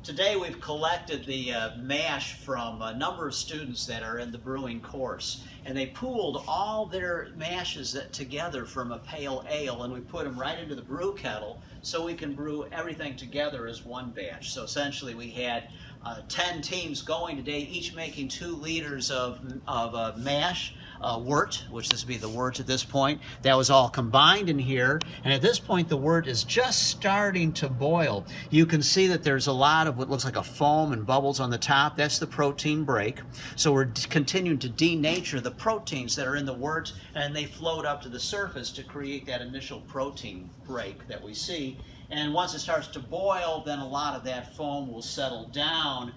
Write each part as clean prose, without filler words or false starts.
Today we've collected the mash from a number of students that are in the brewing course, and they pooled all their mashes together from a pale ale, and we put them right into the brew kettle so we can brew everything together as one batch. So essentially we had 10 teams going today, each making 2 liters of mash, wort, which this would be the wort at this point. That was all combined in here, and at this point the wort is just starting to boil. You can see that there's a lot of what looks like a foam and bubbles on the top. That's the protein break. So we're continuing to denature the proteins that are in the wort, and they float up to the surface to create that initial protein break that we see. And once it starts to boil, then a lot of that foam will settle down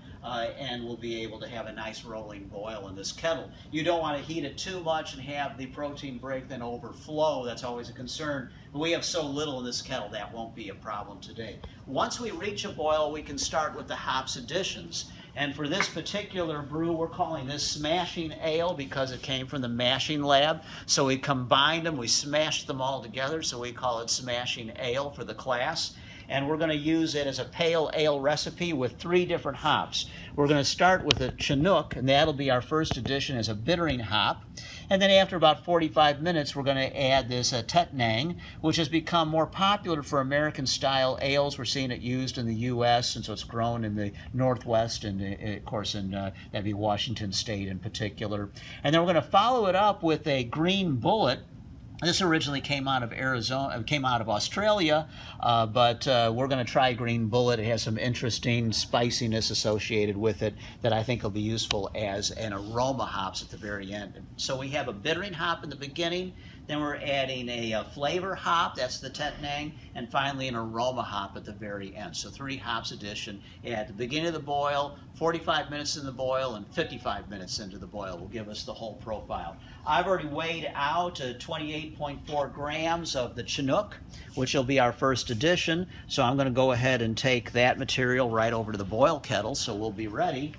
and we'll be able to have a nice rolling boil in this kettle. You don't want to heat it too much and have the protein break then overflow. That's always a concern. But we have so little in this kettle that won't be a problem today. Once we reach a boil, we can start with the hops additions. And for this particular brew, we're calling this smashing ale because it came from the mashing lab. So we combined them, we smashed them all together, so we call it smashing ale for the class. And we're going to use it as a pale ale recipe with 3 different hops. We're going to start with a Chinook, and that'll be our first addition as a bittering hop. And then after about 45 minutes, we're going to add this Tetnang, which has become more popular for American-style ales. We're seeing it used in the U.S., and so it's grown in the Northwest, and of course in that'd be Washington State in particular. And then we're going to follow it up with a green bullet. This originally came out of Australia, but we're going to try Green Bullet. It has some interesting spiciness associated with it that I think will be useful as an aroma hops at the very end. So we have a bittering hop in the beginning, then we're adding a flavor hop, that's the Tetnang, and finally an aroma hop at the very end. So 3 hops addition at the beginning of the boil, 45 minutes in the boil, and 55 minutes into the boil will give us the whole profile. I've already weighed out 28.4 grams of the Chinook, which will be our first addition. So I'm going to go ahead and take that material right over to the boil kettle, so we'll be ready.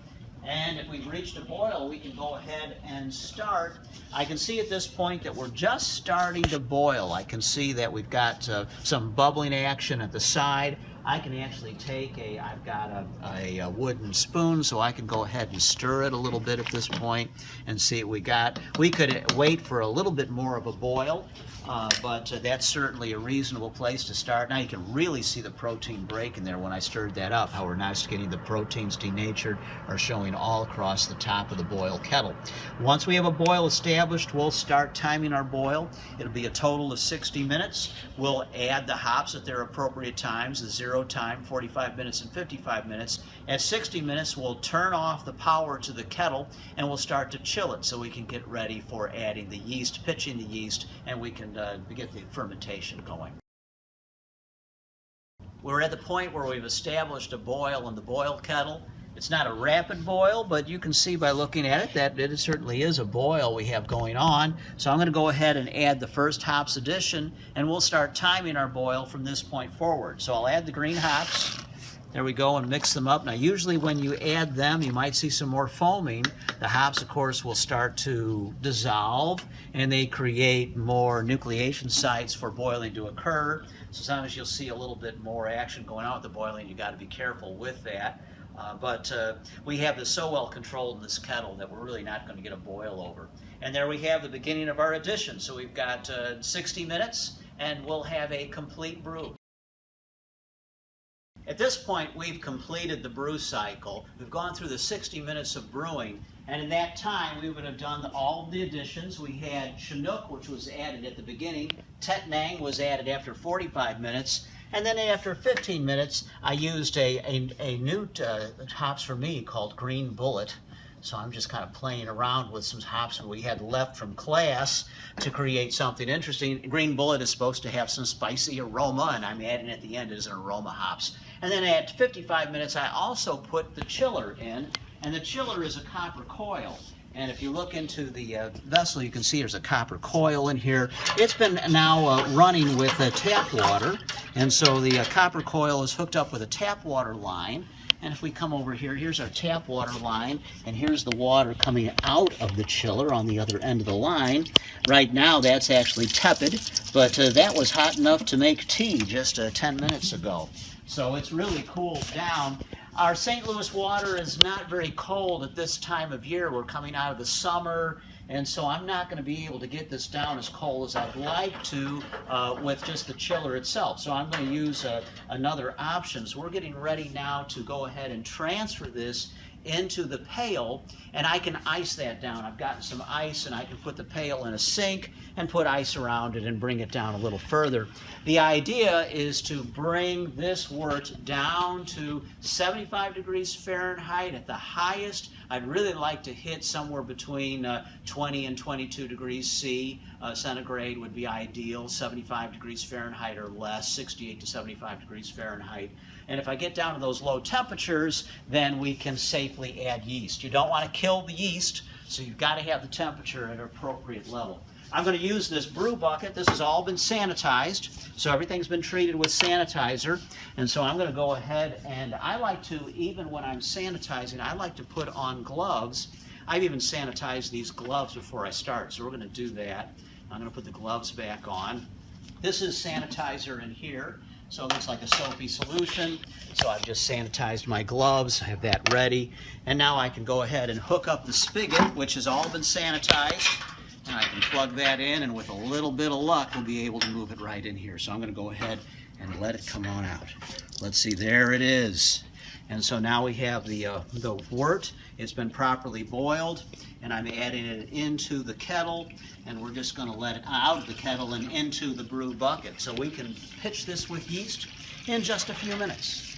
And if we've reached a boil, we can go ahead and start. I can see at this point that we're just starting to boil. I can see that we've got some bubbling action at the side. I can actually take I've got a wooden spoon, so I can go ahead and stir it a little bit at this point and see what we got. We could wait for a little bit more of a boil, but that's certainly a reasonable place to start. Now you can really see the protein break in there when I stirred that up, how we're now getting the proteins denatured or showing all across the top of the boil kettle. Once we have a boil established, we'll start timing our boil. It'll be a total of 60 minutes. We'll add the hops at their appropriate times, the 0 time, 45 minutes and 55 minutes. At 60 minutes, we'll turn off the power to the kettle and we'll start to chill it so we can get ready for adding the yeast, pitching the yeast, and we can get the fermentation going. We're at the point where we've established a boil in the boil kettle. It's not a rapid boil, but you can see by looking at it that it certainly is a boil we have going on. So I'm going to go ahead and add the first hops addition, and we'll start timing our boil from this point forward. So I'll add the green hops. There we go, and mix them up. Now usually when you add them, you might see some more foaming. The hops, of course, will start to dissolve, and they create more nucleation sites for boiling to occur. So sometimes you'll see a little bit more action going on with the boiling. You've got to be careful with that. But we have this so well controlled in this kettle that we're really not going to get a boil over. And there we have the beginning of our addition. So we've got 60 minutes, and we'll have a complete brew. At this point, we've completed the brew cycle. We've gone through the 60 minutes of brewing, and in that time, we would have done all of the additions. We had Chinook, which was added at the beginning. Tetnang was added after 45 minutes. And then after 15 minutes, I used a new hops for me called Green Bullet. So I'm just kind of playing around with some hops that we had left from class to create something interesting. Green Bullet is supposed to have some spicy aroma, and I'm adding at the end as an aroma hops. And then at 55 minutes, I also put the chiller in, and the chiller is a copper coil. And if you look into the vessel, you can see there's a copper coil in here. It's been now running with tap water, and so the copper coil is hooked up with a tap water line. And if we come over here, here's our tap water line, and here's the water coming out of the chiller on the other end of the line. Right now, that's actually tepid, but that was hot enough to make tea just 10 minutes ago. So it's really cooled down. Our St. Louis water is not very cold at this time of year. We're coming out of the summer, and so I'm not going to be able to get this down as cold as I'd like to with just the chiller itself. So I'm going to use another option. So we're getting ready now to go ahead and transfer this into the pail, and I can ice that down. I've gotten some ice, and I can put the pail in a sink and put ice around it and bring it down a little further. The idea is to bring this wort down to 75 degrees Fahrenheit at the highest. I'd really like to hit somewhere between 20 and 22 degrees C. Centigrade would be ideal, 75 degrees Fahrenheit or less, 68 to 75 degrees Fahrenheit. And if I get down to those low temperatures, then we can safely add yeast. You don't want to kill the yeast, so you've got to have the temperature at an appropriate level. I'm going to use this brew bucket. This has all been sanitized, so everything's been treated with sanitizer. And so I'm going to go ahead, and I like to, even when I'm sanitizing, I like to put on gloves. I've even sanitized these gloves before I start, so we're going to do that. I'm going to put the gloves back on. This is sanitizer in here. So it looks like a soapy solution. So I've just sanitized my gloves. I have that ready. And now I can go ahead and hook up the spigot, which has all been sanitized. And I can plug that in, and with a little bit of luck, we'll be able to move it right in here. So I'm going to go ahead and let it come on out. Let's see, there it is. And so now we have the wort. It's been properly boiled, and I'm adding it into the kettle, and we're just going to let it out of the kettle and into the brew bucket. So we can pitch this with yeast in just a few minutes.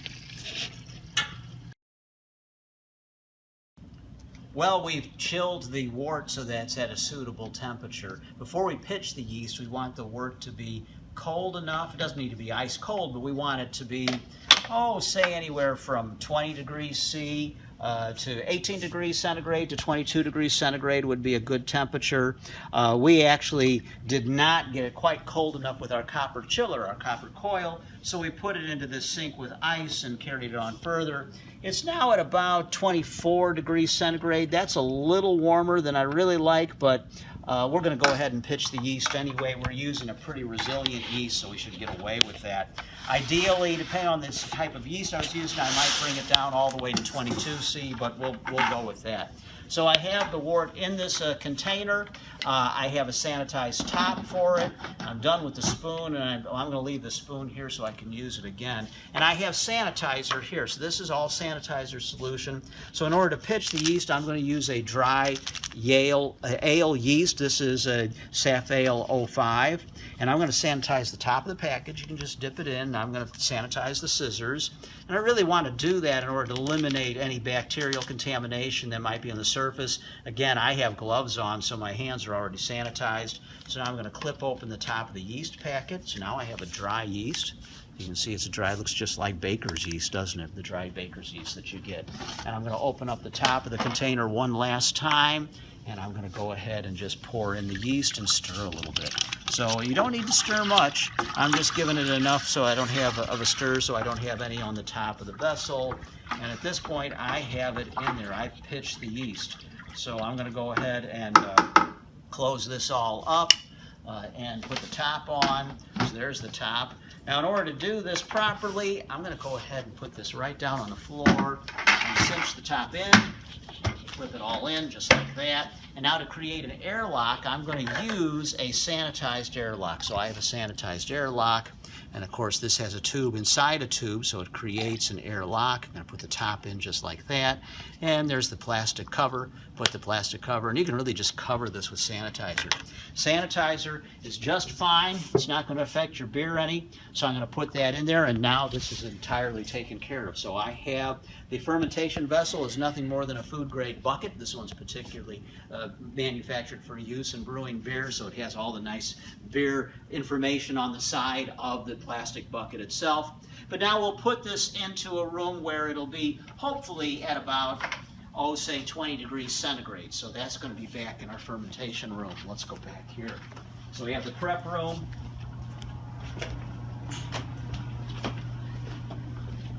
Well, we've chilled the wort so that's at a suitable temperature. Before we pitch the yeast, we want the wort to be cold enough. It doesn't need to be ice cold, but we want it to be, say anywhere from 20 degrees C to 18 degrees centigrade to 22 degrees centigrade would be a good temperature. We actually did not get it quite cold enough with our copper chiller, our copper coil, so we put it into this sink with ice and carried it on further. It's now at about 24 degrees centigrade. That's a little warmer than I really like, but we're going to go ahead and pitch the yeast anyway. We're using a pretty resilient yeast, so we should get away with that. Ideally, depending on this type of yeast I was using, I might bring it down all the way to 22°C, but we'll go with that. So I have the wort in this container. I have a sanitized top for it. I'm done with the spoon, and I'm going to leave the spoon here so I can use it again. And I have sanitizer here. So this is all sanitizer solution. So in order to pitch the yeast, I'm going to use a dry ale yeast. This is a Saf Ale 05. And I'm going to sanitize the top of the package. You can just dip it in. I'm going to sanitize the scissors. And I really want to do that in order to eliminate any bacterial contamination that might be on the surface. Again, I have gloves on, so my hands are already sanitized. So now I'm going to clip open the top of the yeast packet. So now I have a dry yeast. You can see it's a dry, it looks just like baker's yeast, doesn't it? The dry baker's yeast that you get. And I'm going to open up the top of the container one last time. And I'm going to go ahead and just pour in the yeast and stir a little bit. So you don't need to stir much. I'm just giving it enough so I don't have of a stir, so I don't have any on the top of the vessel. And at this point, I have it in there. I've pitched the yeast. So I'm going to go ahead and close this all up and put the top on. So there's the top. Now, in order to do this properly, I'm going to go ahead and put this right down on the floor and cinch the top in. Flip it all in just like that. And now to create an airlock, I'm going to use a sanitized airlock. So I have a sanitized airlock, and of course this has a tube inside a tube, so it creates an airlock. I'm going to put the top in just like that. And there's the plastic cover. Put the plastic cover, and you can really just cover this with sanitizer. Sanitizer is just fine. It's not going to affect your beer any. So I'm going to put that in there, and now this is entirely taken care of. So I have the fermentation vessel is nothing more than a food grade bucket. This one's particularly manufactured for use in brewing beer, so it has all the nice beer information on the side of the plastic bucket itself. But now we'll put this into a room where it'll be hopefully at about, say 20 degrees centigrade. So that's going to be back in our fermentation room. Let's go back here. So we have the prep room.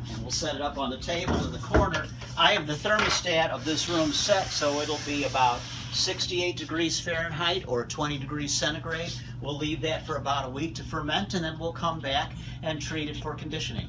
And we'll set it up on the table in the corner. I have the thermostat of this room set, so it'll be about 68 degrees Fahrenheit or 20 degrees centigrade. We'll leave that for about a week to ferment, and then we'll come back and treat it for conditioning.